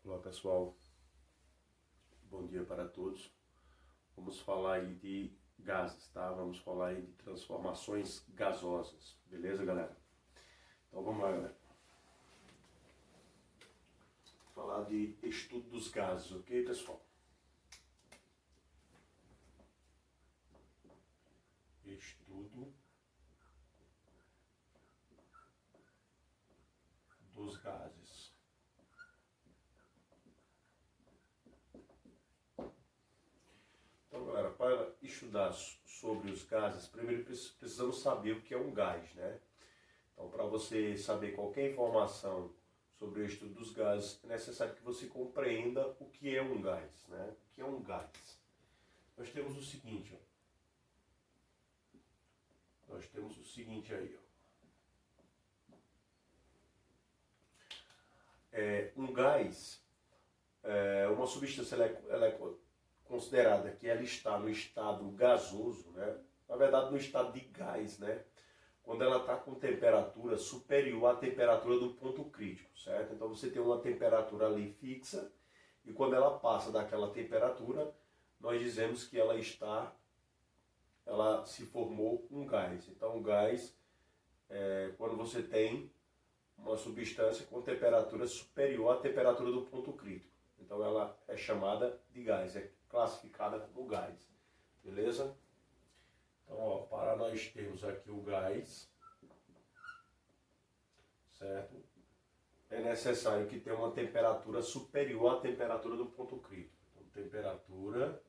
Olá pessoal, bom dia para todos. Vamos falar aí de gases, tá? Vamos falar aí de transformações gasosas, beleza galera? Então vamos lá galera. Falar de estudo dos gases, ok pessoal? Estudo dos gases. Então, galera, para estudar sobre os gases, primeiro precisamos saber o que é um gás, né? Então, para você saber qualquer informação sobre o estudo dos gases, é necessário que você compreenda o que é um gás, né? O que é um gás? Nós temos o seguinte, ó. Nós temos o seguinte aí, ó. Um gás é uma substância, ela é considerada que ela está no estado gasoso, né? Na verdade, no estado de gás, né? Quando ela está com temperatura superior à temperatura do ponto crítico, certo? Então você tem uma temperatura ali fixa e quando ela passa daquela temperatura, nós dizemos que ela se formou um gás. Então o gás é quando você tem uma substância com temperatura superior à temperatura do ponto crítico. Então ela é chamada de gás, é classificada como gás, beleza? Então, ó, para nós termos aqui o gás, certo? É necessário que tenha uma temperatura superior à temperatura do ponto crítico. Então, temperatura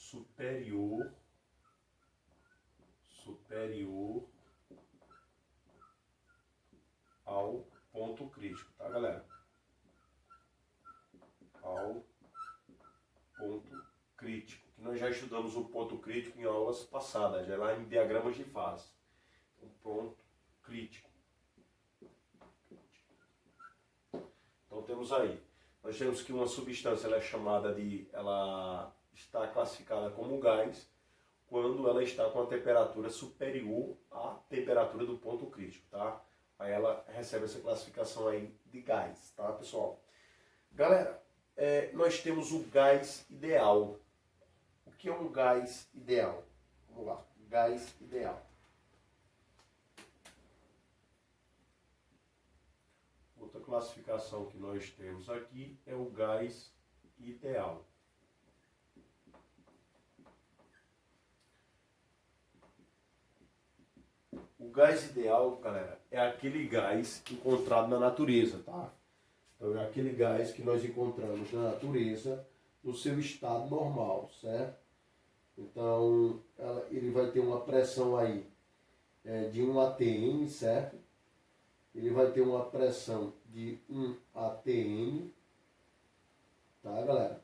superior ao ponto crítico, tá galera? Ao ponto crítico, que nós já estudamos o ponto crítico em aulas passadas, já lá em diagramas de fase. Então, ponto crítico. Então temos aí, nós temos que uma substância ela está classificada como gás quando ela está com a temperatura superior à temperatura do ponto crítico, tá? Aí ela recebe essa classificação aí de gás, tá pessoal? Galera, nós temos o gás ideal. O que é um gás ideal? Vamos lá, gás ideal. Outra classificação que nós temos aqui é o gás ideal. O gás ideal, galera, é aquele gás encontrado na natureza, tá? Então é aquele gás que nós encontramos na natureza no seu estado normal, certo? Então ele vai ter uma pressão aí de 1 atm, certo? Ele vai ter uma pressão de 1 atm, tá galera?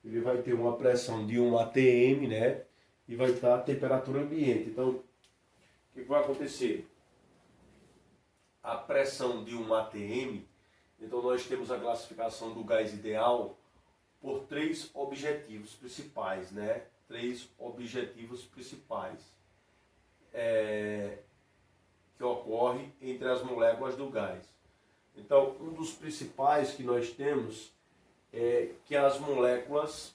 Ele vai ter uma pressão de 1 atm, né? E vai estar a temperatura ambiente. Então, o que vai acontecer? A pressão de 1 atm, então nós temos a classificação do gás ideal por 3 objetivos principais, né? 3 objetivos principais que ocorre entre as moléculas do gás. Então, um dos principais que nós temos é que as moléculas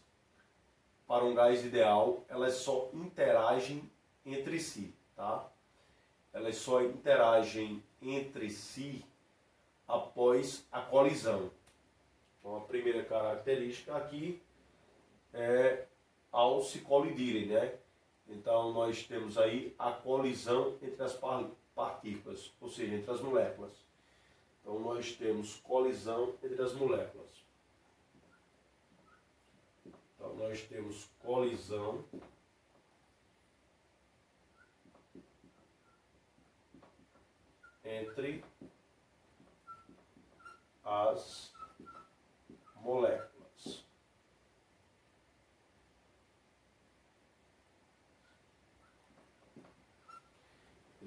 para um gás ideal, elas só interagem entre si, tá? Elas só interagem entre si após a colisão. Então, a primeira característica aqui é ao se colidirem, né? Então, nós temos aí a colisão entre as partículas, ou seja, entre as moléculas. Então, nós temos colisão entre as moléculas. Então, nós temos colisão entre as moléculas.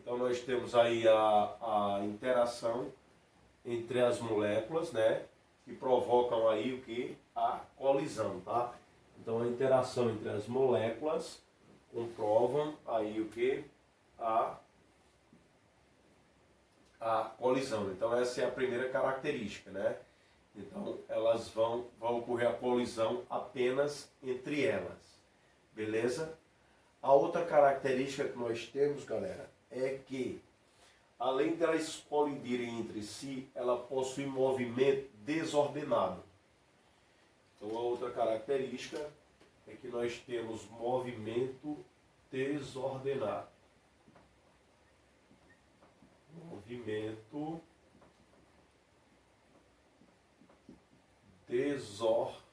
Então nós temos aí a interação entre as moléculas, né? Que provocam aí o que? A colisão, tá? Então a interação entre as moléculas comprovam aí o que? A colisão. Então essa é a primeira característica, né? Então elas vão ocorrer a colisão apenas entre elas, beleza? A outra característica que nós temos, galera, é que além delas colidirem entre si, ela possui movimento desordenado. Então a outra característica é que nós temos movimento desordenado. Movimento desordenado.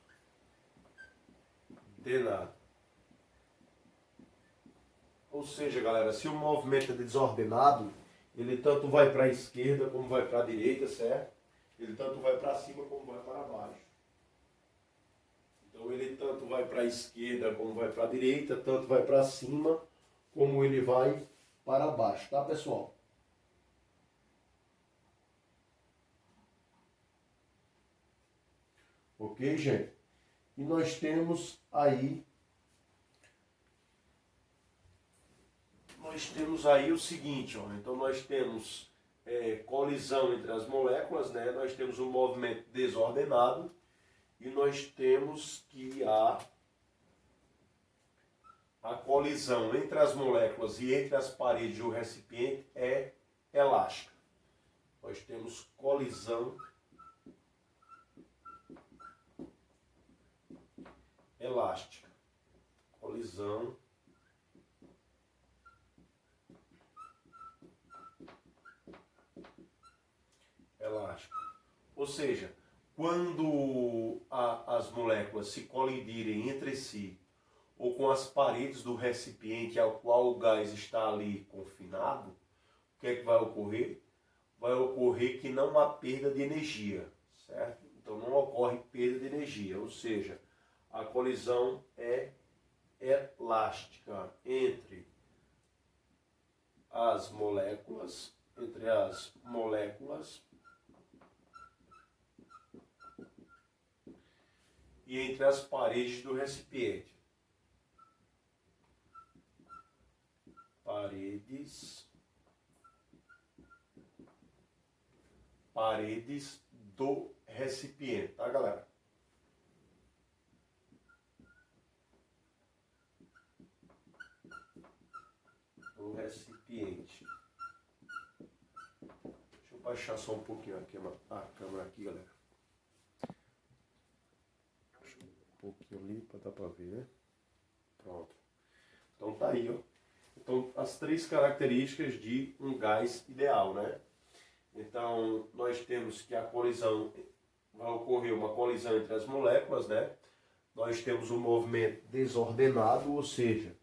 Ou seja, galera, se o movimento é desordenado, ele tanto vai para a esquerda como vai para a direita, certo? Ele tanto vai para cima como vai para baixo. Então ele tanto vai para a esquerda como vai para a direita, tanto vai para cima como ele vai para baixo, tá, pessoal? Ok, gente? E nós temos aí o seguinte, ó. Então nós temos colisão entre as moléculas, né? Nós temos um movimento desordenado e nós temos que a colisão entre as moléculas e entre as paredes do recipiente é elástica. Nós temos colisão elástica. Colisão elástica. Ou seja, quando as moléculas se colidirem entre si ou com as paredes do recipiente ao qual o gás está ali confinado, o que é que vai ocorrer? Vai ocorrer que não há perda de energia, certo? Então não ocorre perda de energia, ou seja, a colisão é elástica entre as moléculas, e entre as paredes do recipiente. Paredes do recipiente, tá, galera? Do recipiente. Deixa eu baixar só um pouquinho aqui a câmera aqui, galera. Um pouquinho ali para dar para ver, né? Pronto. Então tá aí, ó. Então, as três características de um gás ideal, né? Então, nós temos que a colisão, vai ocorrer uma colisão entre as moléculas, né? Nós temos um movimento desordenado, ou seja,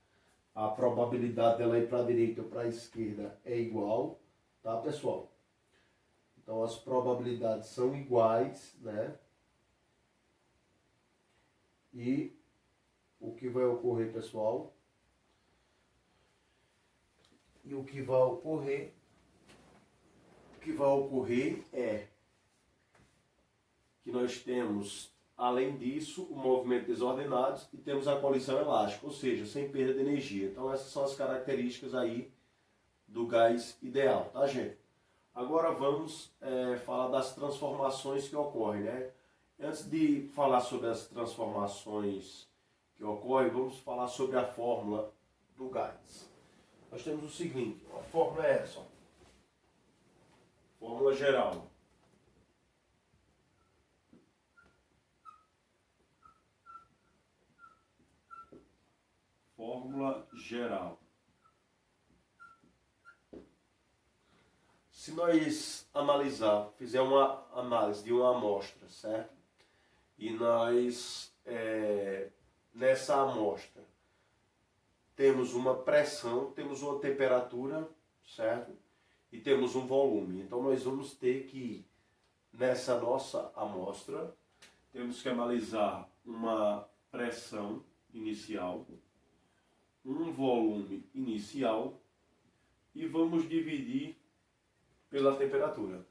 a probabilidade dela ir para a direita ou para a esquerda é igual, tá, pessoal? Então, as probabilidades são iguais, né? E o que vai ocorrer, pessoal? E o que vai ocorrer é que nós temos, além disso, o movimento desordenado e temos a colisão elástica, ou seja, sem perda de energia. Então essas são as características aí do gás ideal, tá, gente? Agora vamos falar das transformações que ocorrem, né? Antes de falar sobre as transformações que ocorrem, vamos falar sobre a fórmula do gás. Nós temos o seguinte, a fórmula é essa, ó. Fórmula geral. Fórmula geral. Se nós fizer uma análise de uma amostra, certo? E nós, nessa amostra, temos uma pressão, temos uma temperatura, certo? E temos um volume. Então nós vamos ter que, nessa nossa amostra, temos que analisar uma pressão inicial, um volume inicial e vamos dividir pela temperatura.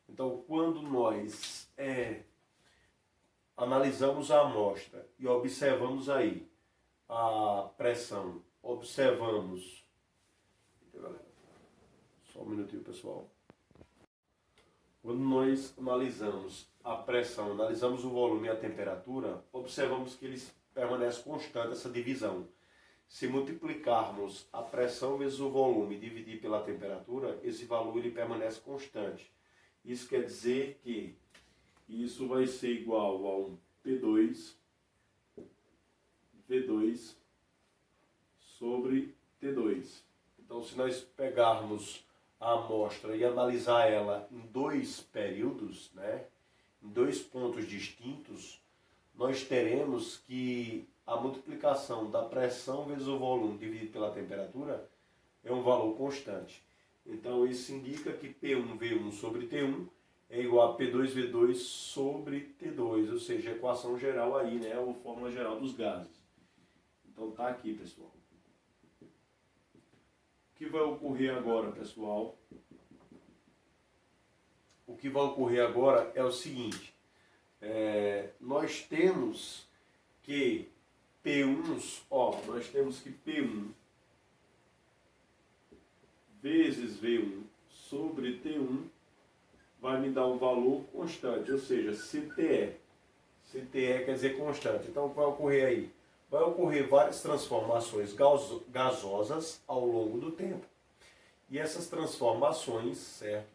Então quando nós analisamos a amostra e observamos aí a pressão, observamos, só um minutinho pessoal, quando nós analisamos a pressão, analisamos o volume e a temperatura, observamos que eles permanecem constantes, essa divisão. Se multiplicarmos a pressão vezes o volume e dividir pela temperatura, esse valor ele permanece constante. Isso quer dizer que isso vai ser igual a um P2 V2 sobre T2. Então, se nós pegarmos a amostra e analisar ela em dois períodos, né, em dois pontos distintos, nós teremos que a multiplicação da pressão vezes o volume dividido pela temperatura é um valor constante. Então, isso indica que P1V1 sobre T1 é igual a P2V2 sobre T2, ou seja, a equação geral aí, né, a fórmula geral dos gases. Então, tá aqui, pessoal. O que vai ocorrer agora, pessoal? O que vai ocorrer agora é o seguinte, nós temos que P1 vezes V1 sobre T1 vai me dar um valor constante, ou seja, CTE. CTE quer dizer constante. Então, o que vai ocorrer aí? Vai ocorrer várias transformações gasosas ao longo do tempo. E essas transformações, certo?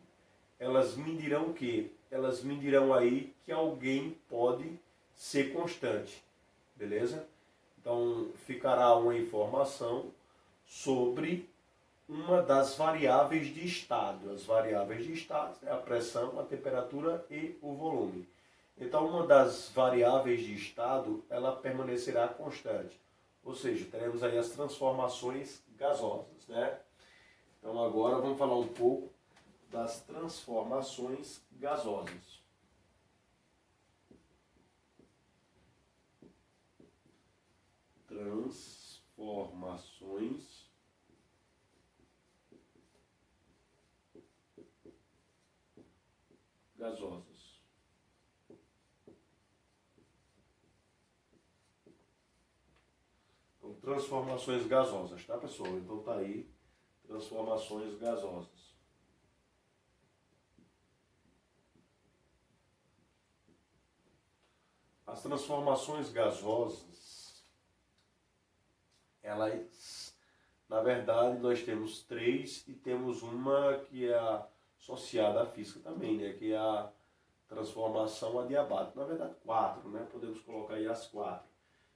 Elas medirão o quê? Elas medirão aí que alguém pode ser constante. Beleza? Então, ficará uma informação sobre uma das variáveis de estado. As variáveis de estado é a pressão, a temperatura e o volume. Então, uma das variáveis de estado, ela permanecerá constante. Ou seja, teremos aí as transformações gasosas, né? Então, agora vamos falar um pouco das transformações gasosas. Transformações gasosas. Então, transformações gasosas, tá, pessoal? Então tá aí, transformações gasosas. As transformações gasosas, elas, na verdade, nós temos três e temos uma que é associada à física também, né? Que é a transformação adiabática. Na verdade, quatro, né? Podemos colocar aí as quatro.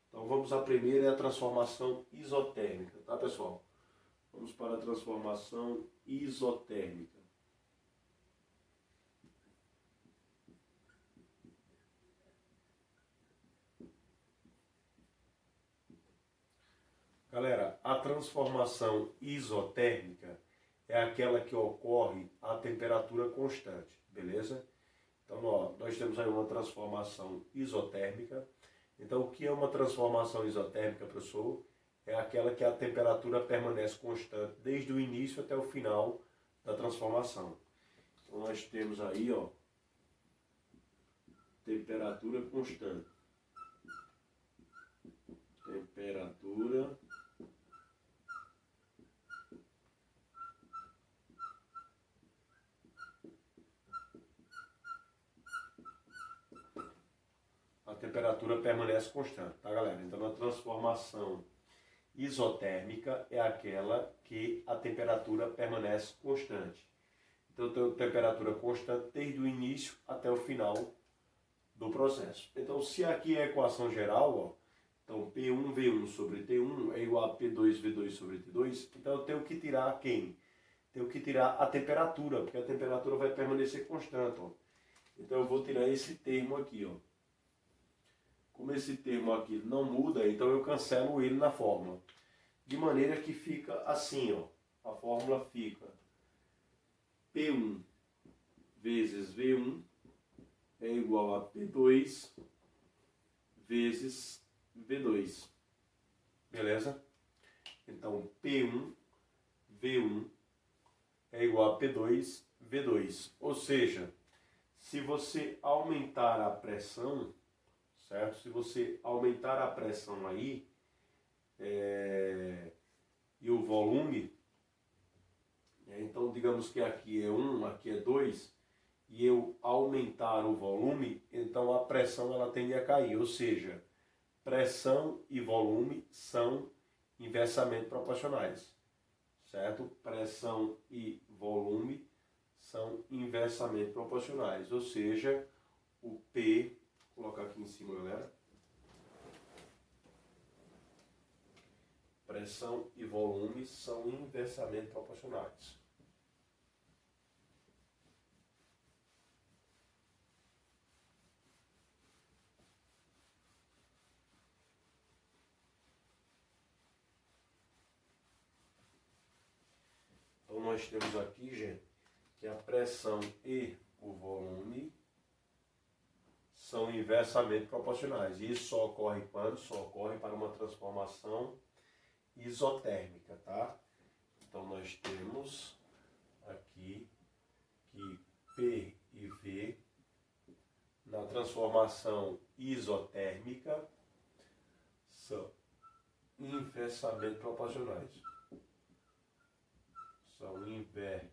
Então, vamos à primeira, é a transformação isotérmica, tá, pessoal? Vamos para a transformação isotérmica. Galera, a transformação isotérmica é aquela que ocorre a temperatura constante, beleza? Então, ó, nós temos aí uma transformação isotérmica. Então, o que é uma transformação isotérmica, professor? É aquela que a temperatura permanece constante desde o início até o final da transformação. Então, nós temos aí, ó, temperatura constante. Temperatura temperatura permanece constante, tá, galera? Então, a transformação isotérmica é aquela que a temperatura permanece constante. Então, eu tenho temperatura constante desde o início até o final do processo. Então, se aqui é a equação geral, ó, então P1V1 sobre T1 é igual a P2V2 sobre T2, então eu tenho que tirar quem? Tenho que tirar a temperatura, porque a temperatura vai permanecer constante, ó. Então, eu vou tirar esse termo aqui, ó. Como esse termo aqui não muda, então eu cancelo ele na fórmula. De maneira que fica assim, ó. A fórmula fica P1 vezes V1 é igual a P2 vezes V2. Beleza? Então, P1 V1 é igual a P2 V2. Ou seja, se você aumentar a pressão, certo? Se você aumentar a pressão aí e o volume, então digamos que aqui é 1, aqui é 2, e eu aumentar o volume, então a pressão ela tende a cair, ou seja, pressão e volume são inversamente proporcionais, certo? Pressão e volume são inversamente proporcionais, ou seja, o P, vou colocar aqui em cima, galera. Pressão e volume são inversamente proporcionais. Então nós temos aqui, gente, que a pressão e o volume são inversamente proporcionais. E isso só ocorre quando? Só ocorre para uma transformação isotérmica, tá? Então nós temos aqui que P e V na transformação isotérmica são inversamente proporcionais. São inversamente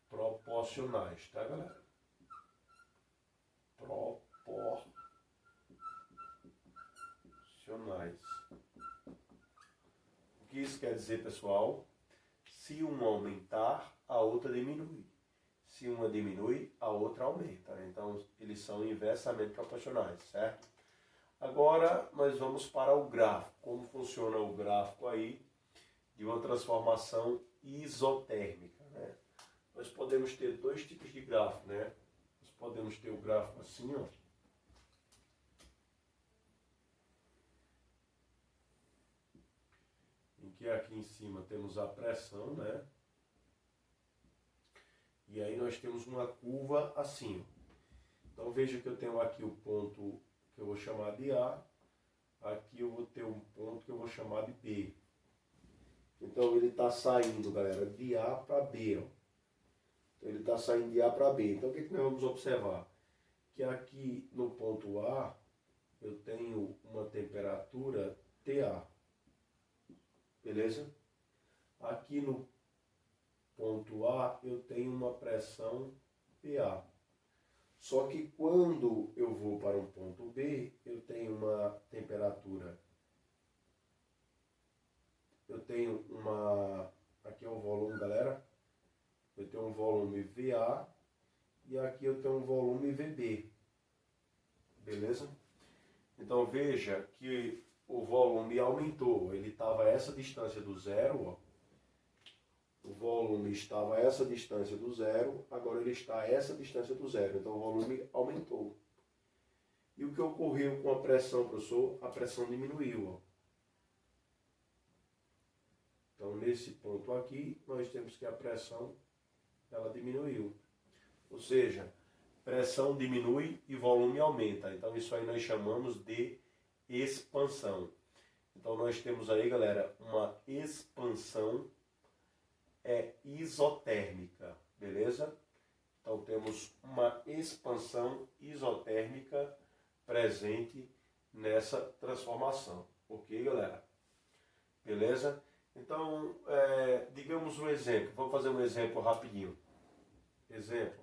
proporcionais, tá, galera? Proporcionais. O que isso quer dizer, pessoal? Se uma aumentar, a outra diminui. Se uma diminui, a outra aumenta. Então, eles são inversamente proporcionais, certo? Agora, nós vamos para o gráfico. Como funciona o gráfico aí de uma transformação isotérmica, né? Nós podemos ter dois tipos de gráfico, né? Nós podemos ter o gráfico assim, ó. Em que aqui em cima temos a pressão, né? E aí nós temos uma curva assim, ó. Então veja que eu tenho aqui o ponto que eu vou chamar de A. Aqui eu vou ter um ponto que eu vou chamar de B. Então ele está saindo, galera, de A para B, ó. Então ele está saindo de A para B. Então o que nós vamos observar? Que aqui no ponto A eu tenho uma temperatura TA. Beleza? Aqui no ponto A eu tenho uma pressão PA. Só que quando eu vou para um ponto B, eu tenho uma temperatura. Eu tenho uma... Aqui é o volume, galera. Eu tenho um volume VA e aqui eu tenho um volume VB. Beleza? Então veja que o volume aumentou. Ele estava a essa distância do zero, ó. O volume estava a essa distância do zero, agora ele está a essa distância do zero. Então o volume aumentou. E o que ocorreu com a pressão, professor? A pressão diminuiu, ó. Então nesse ponto aqui, nós temos que a pressão ela diminuiu. Ou seja, pressão diminui e volume aumenta. Então isso aí nós chamamos de expansão. Então nós temos aí, galera, uma expansão isotérmica, beleza? Então temos uma expansão isotérmica presente nessa transformação, ok, galera? Beleza? Então, digamos um exemplo, vamos fazer um exemplo rapidinho. Exemplo.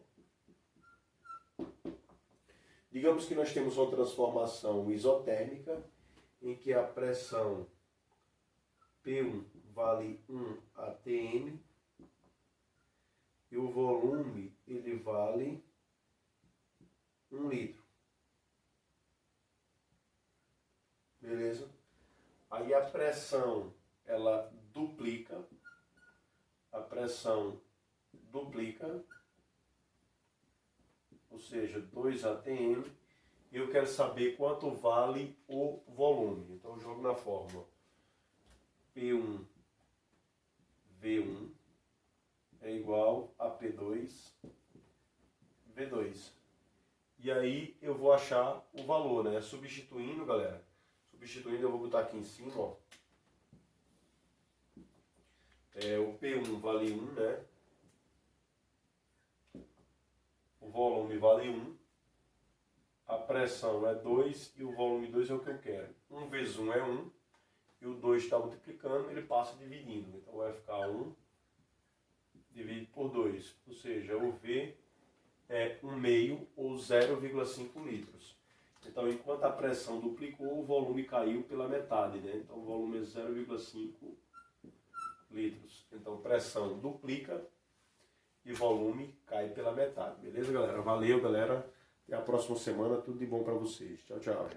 Digamos que nós temos uma transformação isotérmica em que a pressão P1 vale 1 atm e o volume ele vale 1 litro. Beleza? Aí a pressão ela duplica, a pressão duplica, ou seja, 2 atm, e eu quero saber quanto vale o volume. Então eu jogo na fórmula P1 V1 é igual a P2 V2. E aí eu vou achar o valor, né? Substituindo, galera. Substituindo, eu vou botar aqui em cima, ó. O P1 vale 1, né? o volume vale 1, a pressão é 2 e o volume 2 é o que eu quero. 1 vezes 1 é 1 e o 2 está multiplicando, ele passa dividindo. Então vai ficar 1 dividido por 2, ou seja, o V é 1/2 ou 0,5 litros. Então, enquanto a pressão duplicou, o volume caiu pela metade, né? Então, o volume é 0,5 litros. Então, pressão duplica e volume cai pela metade. Beleza, galera? Valeu, galera. Até a próxima semana. Tudo de bom para vocês. Tchau, tchau.